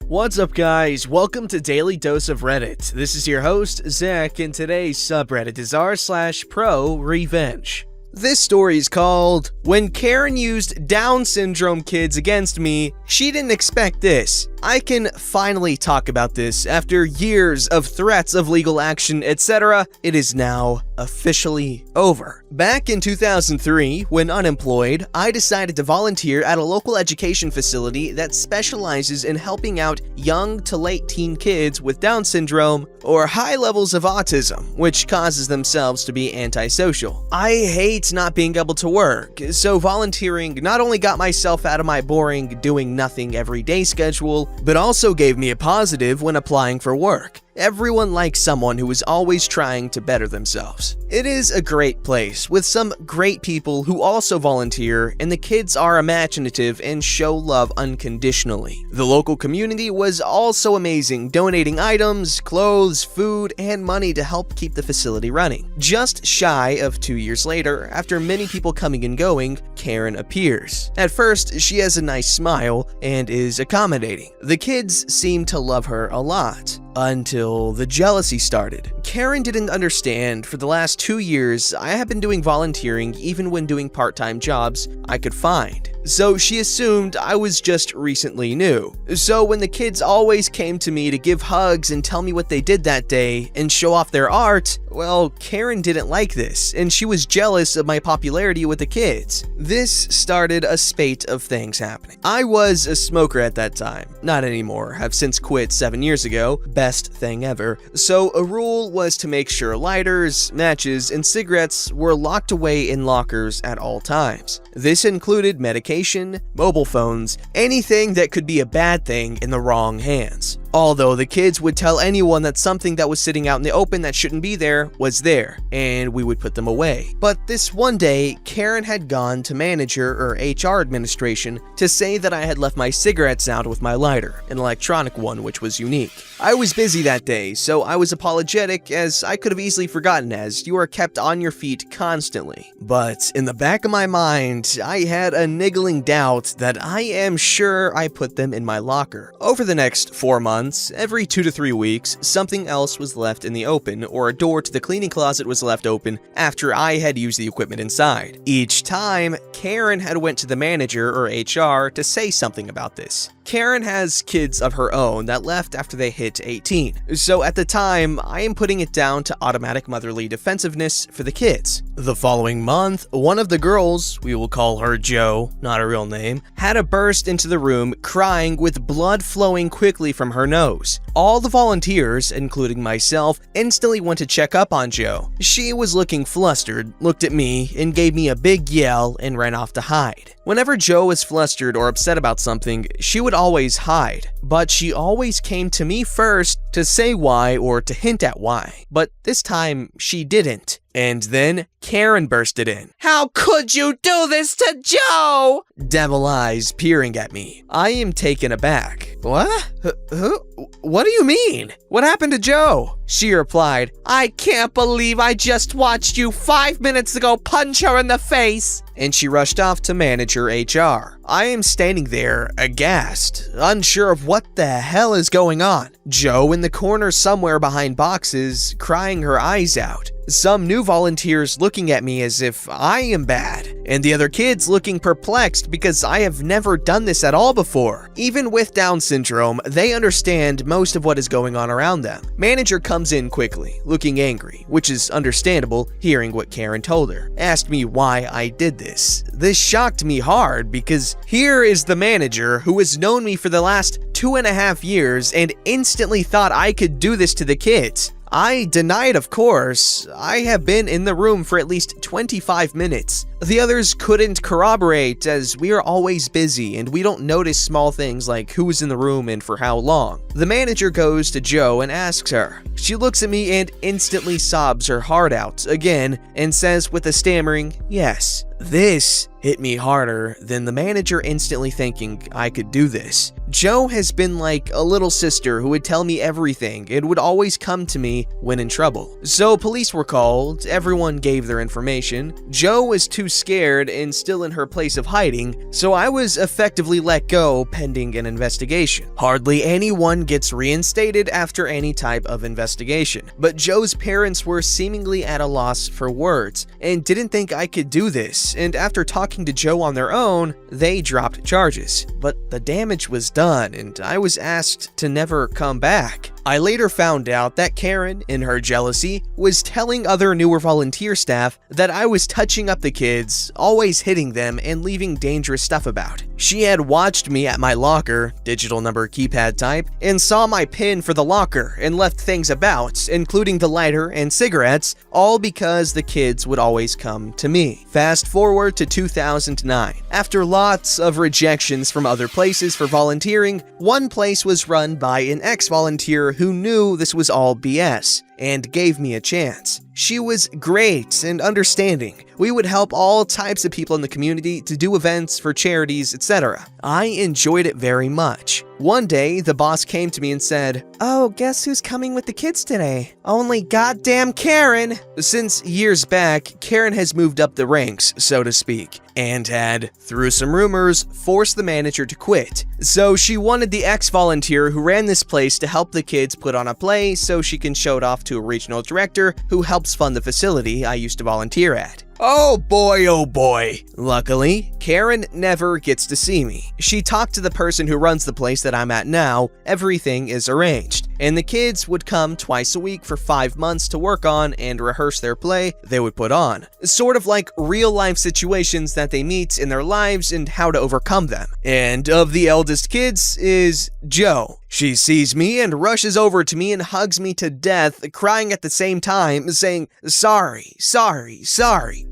What's up, guys? Welcome to Daily Dose of Reddit. This is your host, Zach, and today's subreddit is r/ProRevenge. This story is called, "When Karen Used Down Syndrome Kids Against Me, She Didn't Expect This." I can finally talk about this after years of threats of legal action, etc. It is now officially over. Back in 2003, when unemployed, I decided to volunteer at a local education facility that specializes in helping out young to late teen kids with Down syndrome or high levels of autism, which causes themselves to be antisocial. I hate not being able to work, so volunteering not only got myself out of my boring doing nothing everyday schedule, but also gave me a positive when applying for work. Everyone likes someone who is always trying to better themselves. It is a great place with some great people who also volunteer, and the kids are imaginative and show love unconditionally. The local community was also amazing, donating items, clothes, food, and money to help keep the facility running. Just shy of 2 years later, after many people coming and going, Karen appears. At first, she has a nice smile and is accommodating. The kids seem to love her a lot. Until the jealousy started. Karen didn't understand. For the last 2 years, I have been doing volunteering even when doing part-time jobs I could find. So she assumed I was just recently new. So when the kids always came to me to give hugs and tell me what they did that day and show off their art, well, Karen didn't like this, and she was jealous of my popularity with the kids. This started a spate of things happening. I was a smoker at that time. Not anymore. Have since quit 7 years ago. Best thing ever. So a rule was to make sure lighters, matches, and cigarettes were locked away in lockers at all times. This included medication, mobile phones, anything that could be a bad thing in the wrong hands. Although the kids would tell anyone that something that was sitting out in the open that shouldn't be there was there, and we would put them away. But this one day, Karen had gone to manager or HR administration to say that I had left my cigarettes out with my lighter, an electronic one which was unique. I was busy that day, so I was apologetic, as I could have easily forgotten, as you are kept on your feet constantly. But in the back of my mind, I had a niggling doubt that I am sure I put them in my locker. Over the next 4 months, every 2 to 3 weeks, something else was left in the open, or a door to the cleaning closet was left open after I had used the equipment inside. Each time, Karen had went to the manager or HR to say something about this. Karen has kids of her own that left after they hit 18. So at the time, I am putting it down to automatic motherly defensiveness for the kids. The following month, one of the girls, we will call her Jo, not a real name, had a burst into the room crying with blood flowing quickly from her nose. All the volunteers, including myself, instantly went to check up on Jo. She was looking flustered, looked at me, and gave me a big yell and ran off to hide. Whenever Jo was flustered or upset about something, she would always hide, but she always came to me first to say why or to hint at why. But this time, she didn't. And then Karen bursted in. "How could you do this to Jo?" Devil eyes peering at me. I am taken aback. "What? Who? What do you mean? What happened to Jo?" She replied, "I can't believe I just watched you 5 minutes ago punch her in the face." And she rushed off to manager HR. I am standing there, aghast, unsure of what the hell is going on. Jo in the corner somewhere behind boxes, crying her eyes out. Some new volunteers looking at me as if I am bad, and the other kids looking perplexed because I have never done this at all before. Even with Down syndrome, they understand most of what is going on around them. Manager comes in quickly, looking angry, which is understandable hearing what Karen told her. Asked me why I did this. This shocked me hard because here is the manager who has known me for the last 2.5 years and instantly thought I could do this to the kids. I denied, of course. I have been in the room for at least 25 minutes. The others couldn't corroborate, as we are always busy and we don't notice small things like who was in the room and for how long. The manager goes to Jo and asks her. She looks at me and instantly sobs her heart out again and says with a stammering, "Yes." This hit me harder than the manager instantly thinking I could do this. Joe has been like a little sister who would tell me everything and would always come to me when in trouble. So police were called, everyone gave their information. Joe was too scared and still in her place of hiding, so I was effectively let go pending an investigation. Hardly anyone gets reinstated after any type of investigation, but Joe's parents were seemingly at a loss for words and didn't think I could do this, and after talking to Joe on their own, they dropped charges. But the damage was done, and I was asked to never come back. I later found out that Karen, in her jealousy, was telling other newer volunteer staff that I was touching up the kids, always hitting them, and leaving dangerous stuff about. She had watched me at my locker, digital number keypad type, and saw my pin for the locker and left things about, including the lighter and cigarettes, all because the kids would always come to me. Fast forward to 2009. After lots of rejections from other places for volunteering, one place was run by an ex-volunteer who knew this was all BS and gave me a chance. She was great and understanding. We would help all types of people in the community to do events for charities, etc. I enjoyed it very much. One day, the boss came to me and said, "Oh, guess who's coming with the kids today? Only goddamn Karen!" Since years back, Karen has moved up the ranks, so to speak, and had, through some rumors, forced the manager to quit. So she wanted the ex-volunteer who ran this place to help the kids put on a play so she can show it off to a regional director who helps fund the facility I used to volunteer at. Oh boy, oh boy. Luckily, Karen never gets to see me. She talked to the person who runs the place that I'm at now, everything is arranged, and the kids would come twice a week for 5 months to work on and rehearse their play they would put on. Sort of like real-life situations that they meet in their lives and how to overcome them. And of the eldest kids is Joe. She sees me and rushes over to me and hugs me to death, crying at the same time, saying, sorry,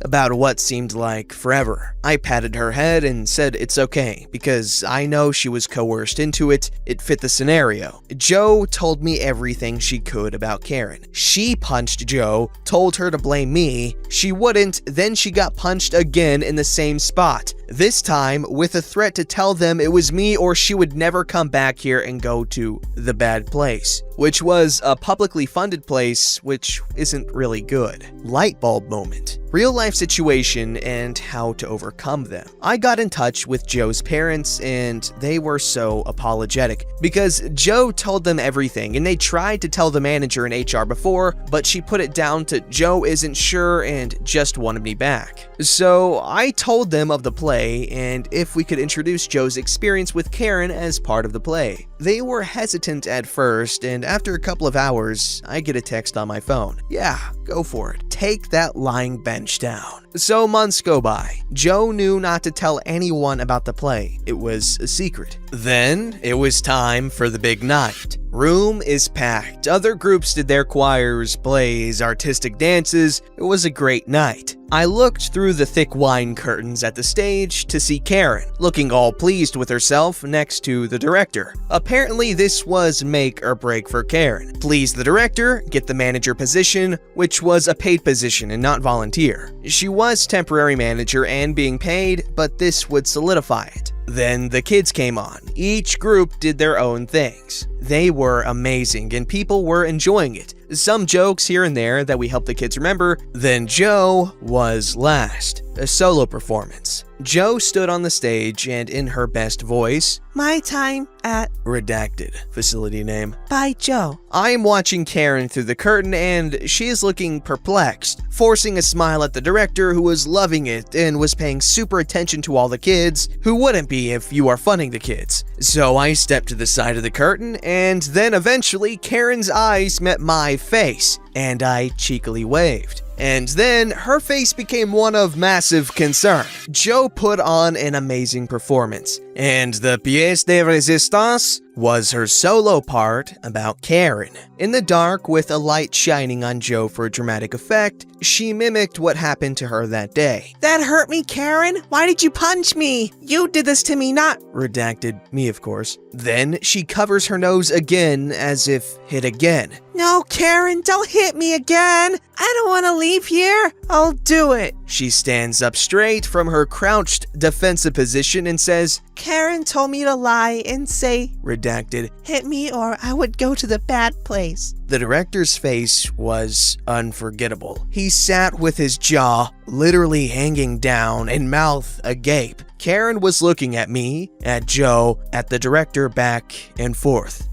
about what seemed like forever. I patted her head and said it's okay, because I know she was coerced into it. It fit the scenario. Joe told me everything she could about Karen. She punched Joe, told her to blame me. She wouldn't, then she got punched again in the same spot. This time with a threat to tell them it was me or she would never come back here and go to the bad place, which was a publicly funded place, which isn't really good. Light bulb moment. Real life situation and how to overcome them. I got in touch with Joe's parents and they were so apologetic because Joe told them everything and they tried to tell the manager in HR before, but she put it down to Joe isn't sure and just wanted me back. So I told them of the play and if we could introduce Joe's experience with Karen as part of the play. They were hesitant at first, and after a couple of hours, I get a text on my phone. Yeah, go for it. Take that lying bench down. So months go by. Joe knew not to tell anyone about the play. It was a secret. Then it was time for the big night. Room is packed. Other groups did their choirs, plays, artistic dances. It was a great night. I looked through the thick wine curtains at the stage to see Karen, looking all pleased with herself next to the director. Apparently this was make or break for Karen. Please the director, get the manager position, which was a paid position and not volunteer. She was temporary manager and being paid, but this would solidify it. Then the kids came on. Each group did their own things. They were amazing and people were enjoying it. Some jokes here and there that we helped the kids remember. Then Joe was last. A solo performance. Joe stood on the stage and in her best voice, "My time at redacted facility name by Joe." I am watching Karen through the curtain and she is looking perplexed, forcing a smile at the director who was loving it and was paying super attention to all the kids, who wouldn't be if you are funding the kids. So I stepped to the side of the curtain and then eventually Karen's eyes met my face and I cheekily waved. And then her face became one of massive concern. Joe put on an amazing performance, And the pièce de résistance was her solo part about Karen. In the dark, with a light shining on Joe for dramatic effect, she mimicked what happened to her that day. That hurt me, Karen. Why did you punch me? You did this to me, not... Redacted, me of course. Then she covers her nose again as if hit again. No, Karen, don't hit me again. I don't want to leave here. I'll do it. She stands up straight from her crouched defensive position and says, Karen told me to lie and say, redacted, hit me or I would go to the bad place. The director's face was unforgettable. He sat with his jaw literally hanging down and mouth agape. Karen was looking at me, at Joe, at the director, back and forth.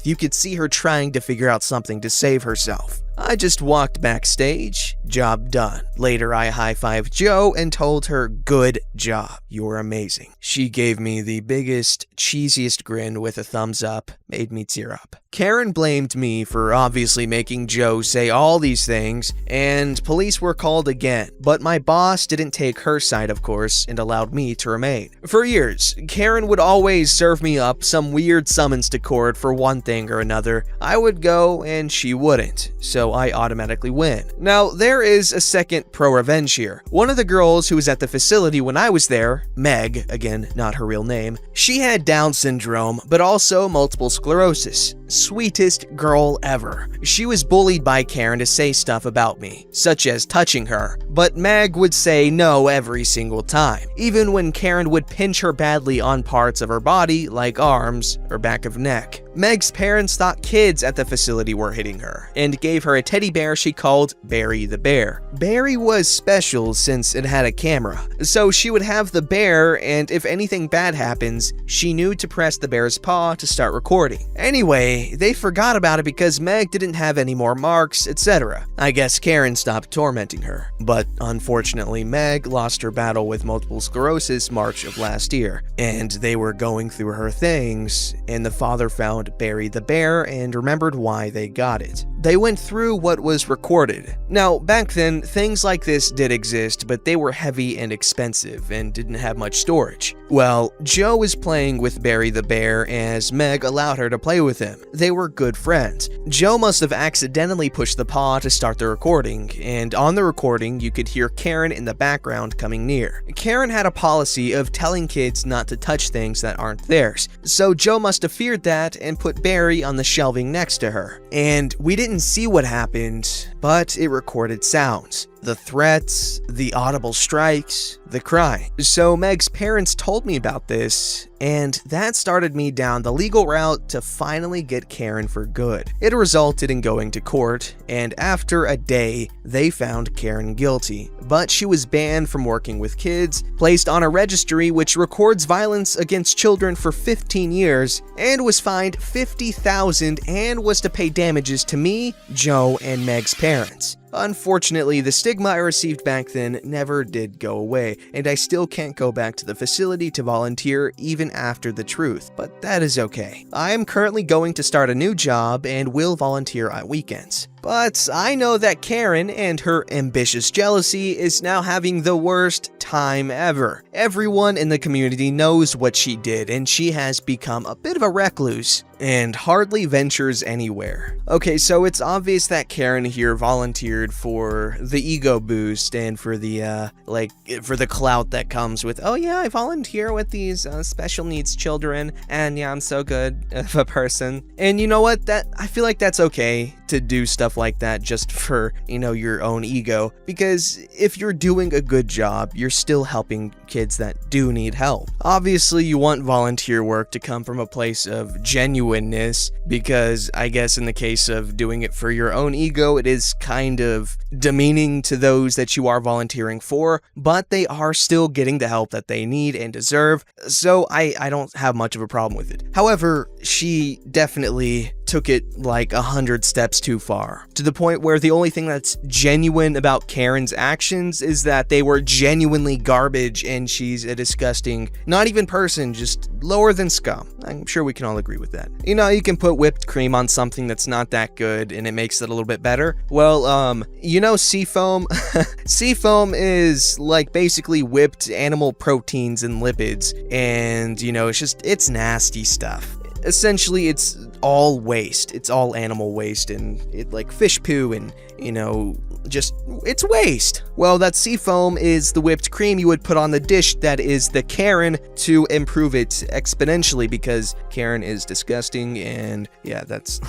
You could see her trying to figure out something to save herself. I just walked backstage, job done. Later, I high-fived Joe and told her, good job, you're amazing. She gave me the biggest, cheesiest grin with a thumbs up, made me tear up. Karen blamed me for obviously making Joe say all these things, and police were called again. But my boss didn't take her side, of course, and allowed me to remain. For years, Karen would always serve me up some weird summons to court for one thing or another. I would go, and she wouldn't, so I automatically win. Now, there is a second ProRevenge here. One of the girls who was at the facility when I was there, Meg, again, not her real name, she had Down syndrome, but also multiple sclerosis. Sweetest girl ever. She was bullied by Karen to say stuff about me, such as touching her, but Meg would say no every single time, even when Karen would pinch her badly on parts of her body like arms or back of neck. Meg's parents thought kids at the facility were hitting her, and gave her a teddy bear she called Barry the Bear. Barry was special since it had a camera, so she would have the bear, and if anything bad happens, she knew to press the bear's paw to start recording. Anyway, they forgot about it because Meg didn't have any more marks, etc. I guess Karen stopped tormenting her. But unfortunately, Meg lost her battle with multiple sclerosis March of last year, and they were going through her things, and the father found Barry the Bear and remembered why they got it. They went through what was recorded. Now, back then, things like this did exist, but they were heavy and expensive and didn't have much storage. Well, Joe was playing with Barry the Bear as Meg allowed her to play with him. They were good friends. Joe must have accidentally pushed the paw to start the recording, and on the recording, you could hear Karen in the background coming near. Karen had a policy of telling kids not to touch things that aren't theirs, so Joe must have feared that and put Barry on the shelving next to her. And we didn't see what happened, but it recorded sounds. The threats, the audible strikes, the crying. So Meg's parents told me about this, and that started me down the legal route to finally get Karen for good. It resulted in going to court, and after a day, they found Karen guilty. But she was banned from working with kids, placed on a registry which records violence against children for 15 years, and was fined $50,000 and was to pay damages to me, Joe, and Meg's parents. Unfortunately, the stigma I received back then never did go away, and I still can't go back to the facility to volunteer even after the truth, but that is okay. I am currently going to start a new job and will volunteer on weekends. But I know that Karen and her ambitious jealousy is now having the worst time ever. Everyone in the community knows what she did, and she has become a bit of a recluse and hardly ventures anywhere. Okay, so it's obvious that Karen here volunteered for the ego boost and for the for the clout that comes with, oh yeah, I volunteer with these special needs children, and yeah, I'm so good of a person. And you know what? I feel like that's okay to do stuff like that just for, your own ego, because if you're doing a good job, you're still helping kids that do need help. Obviously, you want volunteer work to come from a place of genuineness, because I guess in the case of doing it for your own ego, it is kind of demeaning to those that you are volunteering for, but they are still getting the help that they need and deserve, so I don't have much of a problem with it. However, she definitely took it like 100 steps too far, to the point where the only thing that's genuine about Karen's actions is that they were genuinely garbage and she's a disgusting, not even person, just lower than scum. I'm sure we can all agree with that. You know, you can put whipped cream on something that's not that good and it makes it a little bit better. Well, you know seafoam? Seafoam is like basically whipped animal proteins and lipids, and you know, it's nasty stuff. Essentially, it's all waste. It's all animal waste, and it like fish poo and, you know, just, it's waste. Well, that seafoam is the whipped cream you would put on the dish that is the Karen to improve it exponentially, because Karen is disgusting, and yeah, that's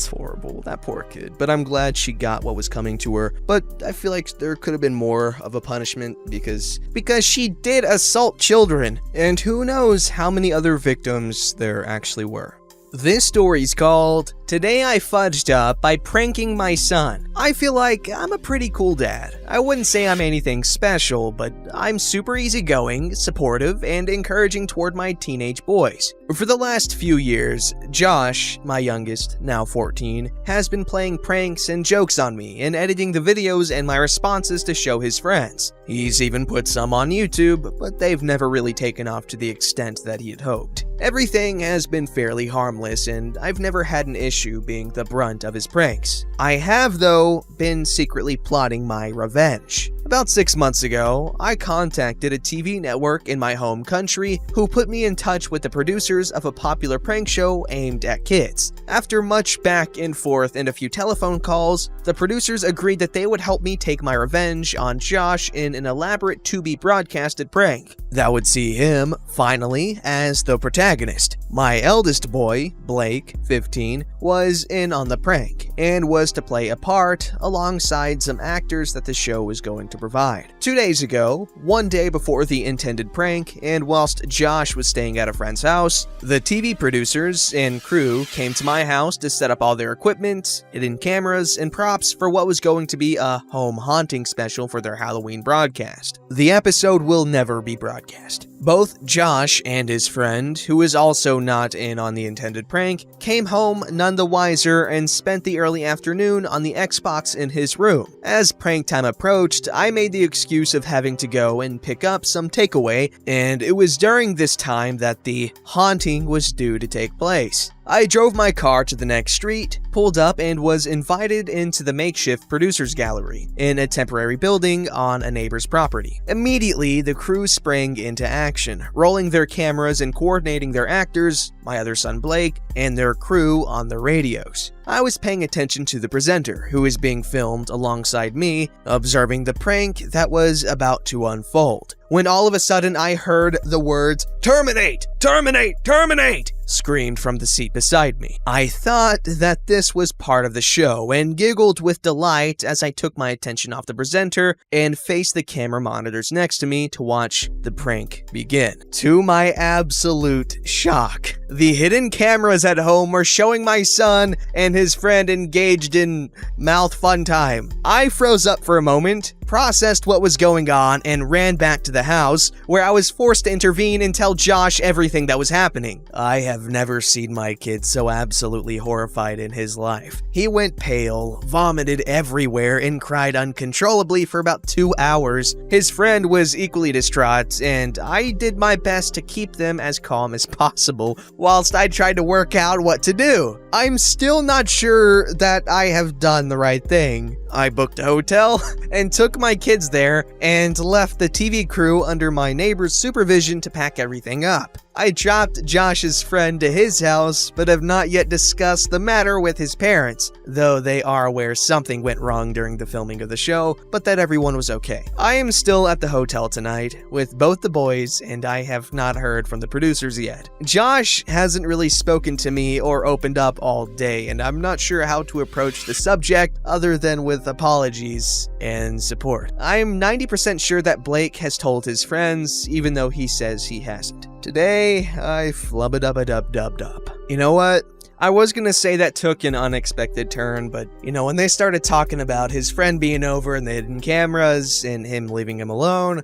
horrible. That poor kid. But I'm glad she got what was coming to her. But I feel like there could have been more of a punishment because she did assault children, and who knows how many other victims there actually were. This story's called Today I Fudged Up by Pranking My Son. I feel like I'm a pretty cool dad. I wouldn't say I'm anything special, but I'm super easygoing, supportive, and encouraging toward my teenage boys. For the last few years, Josh, my youngest, now 14, has been playing pranks and jokes on me and editing the videos and my responses to show his friends. He's even put some on YouTube, but they've never really taken off to the extent that he had hoped. Everything has been fairly harmless, and I've never had an issue being the brunt of his pranks. I have, though, been secretly plotting my revenge. About 6 months ago, I contacted a TV network in my home country who put me in touch with the producers of a popular prank show aimed at kids. After much back and forth and a few telephone calls, the producers agreed that they would help me take my revenge on Josh in an elaborate to-be-broadcasted prank that would see him, finally, as the protagonist. My eldest boy, Blake, 15, was in on the prank and was to play a part alongside some actors that the show was going to provide. 2 days ago, one day before the intended prank, and whilst Josh was staying at a friend's house, the TV producers and crew came to my house to set up all their equipment, hidden cameras, and props for what was going to be a home haunting special for their Halloween broadcast. The episode will never be broadcast. Both Josh and his friend, who is also not in on the intended prank, came home none the wiser and spent the early afternoon on the Xbox in his room. As prank time approached, I made the excuse of having to go and pick up some takeaway, and it was during this time that the haunting was due to take place. I drove my car to the next street, pulled up, and was invited into the makeshift producer's gallery in a temporary building on a neighbor's property. Immediately, the crew sprang into action, rolling their cameras and coordinating their actors, my other son Blake, and their crew on the radios. I was paying attention to the presenter, who was being filmed alongside me, observing the prank that was about to unfold, when all of a sudden I heard the words, "Terminate! Terminate! Terminate!" screamed from the seat beside me. I thought that this was part of the show and giggled with delight as I took my attention off the presenter and faced the camera monitors next to me to watch the prank begin. To my absolute shock, the hidden cameras at home were showing my son and his friend engaged in mouth fun time. I froze up for a moment, processed what was going on, and ran back to the house, where I was forced to intervene and tell Josh everything that was happening. I have never seen my kid so absolutely horrified in his life. He went pale, vomited everywhere, and cried uncontrollably for about 2 hours. His friend was equally distraught, and I did my best to keep them as calm as possible, whilst I tried to work out what to do. I'm still not sure that I have done the right thing. I booked a hotel and took my kids there and left the TV crew under my neighbor's supervision to pack everything up. I dropped Josh's friend to his house, but have not yet discussed the matter with his parents, though they are aware something went wrong during the filming of the show, but that everyone was okay. I am still at the hotel tonight with both the boys, and I have not heard from the producers yet. Josh hasn't really spoken to me or opened up all day, and I'm not sure how to approach the subject other than with apologies and support. I'm 90% sure that Blake has told his friends, even though he says he hasn't. Today, I flub-a-dub-a-dub-dub-dub. You know what? I was gonna say that took an unexpected turn, but, when they started talking about his friend being over and the hidden cameras and him leaving him alone,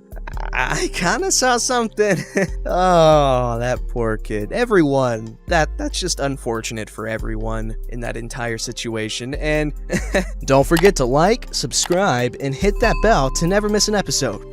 I kinda saw something. Oh, that poor kid. Everyone. That's just unfortunate for everyone in that entire situation. And don't forget to like, subscribe, and hit that bell to never miss an episode.